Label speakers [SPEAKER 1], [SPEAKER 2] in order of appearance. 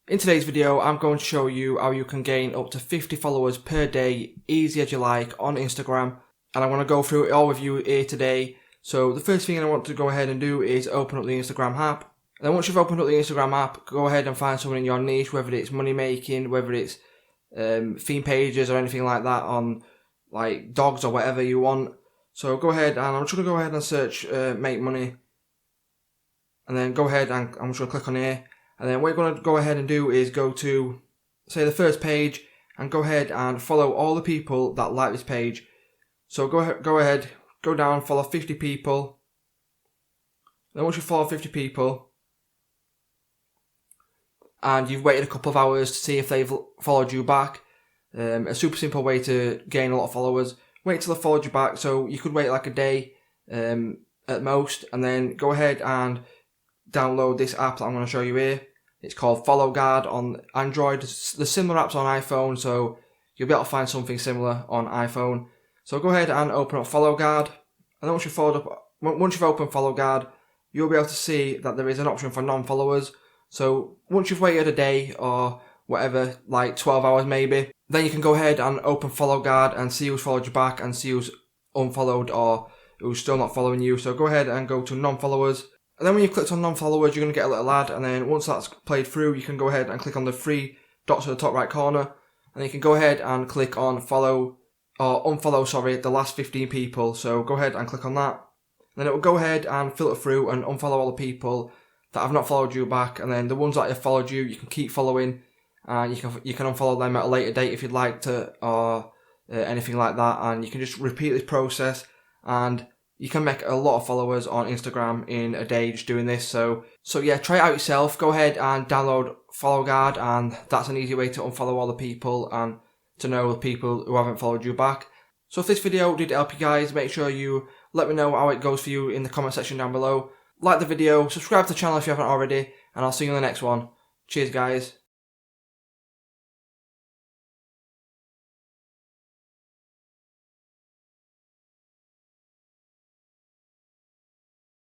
[SPEAKER 1] In today's video, I'm going to show you how you can gain up to 50 followers per day, easy as you like, on Instagram. And I want to go through it all with you here today. So the first thing I want to go ahead and do is open up the Instagram app. And then once you've opened up the Instagram app, go ahead and find someone in your niche, whether it's money making, whether it's theme pages or anything like that on like dogs or whatever you want. So go ahead, and I'm just going to go ahead and search make money. And then go ahead and I'm just going to click on here. And then what you're going to go ahead and do is go to, say, the first page and go ahead and follow all the people that like this page. So go ahead, go down, follow 50 people. Then once you follow 50 people and you've waited a couple of hours to see if they've followed you back, a super simple way to gain a lot of followers. Wait till they followed you back, so you could wait like a day at most, and then go ahead and download this app that I'm going to show you here. It's called Follow Guard on Android. There's similar apps on iPhone, so you'll be able to find something similar on iPhone. So go ahead and open up Follow Guard, and then once you've opened Follow Guard, you'll be able to see that there is an option for non-followers. So once you've waited a day or whatever, like 12 hours maybe, then you can go ahead and open Follow Guard and see who's followed you back and see who's unfollowed or who's still not following you. So go ahead and go to non-followers. And then when you've clicked on non-followers, you're going to get a little ad, and then once that's played through, you can go ahead and click on the three dots at the top right corner, and then you can go ahead and click on follow, or unfollow, the last 15 people. So go ahead and click on that. And then it will go ahead and filter through and unfollow all the people that have not followed you back, and then the ones that have followed you, you can keep following, and you can unfollow them at a later date if you'd like to, or anything like that, and you can just repeat this process, and you can make a lot of followers on Instagram in a day just doing this. So yeah, try it out yourself. Go ahead and download Follow Guard, and that's an easy way to unfollow all the people and to know the people who haven't followed you back. So if this video did help you guys, make sure you let me know how it goes for you in the comment section down below. Like the video, subscribe to the channel if you haven't already, and I'll see you in the next one. Cheers guys.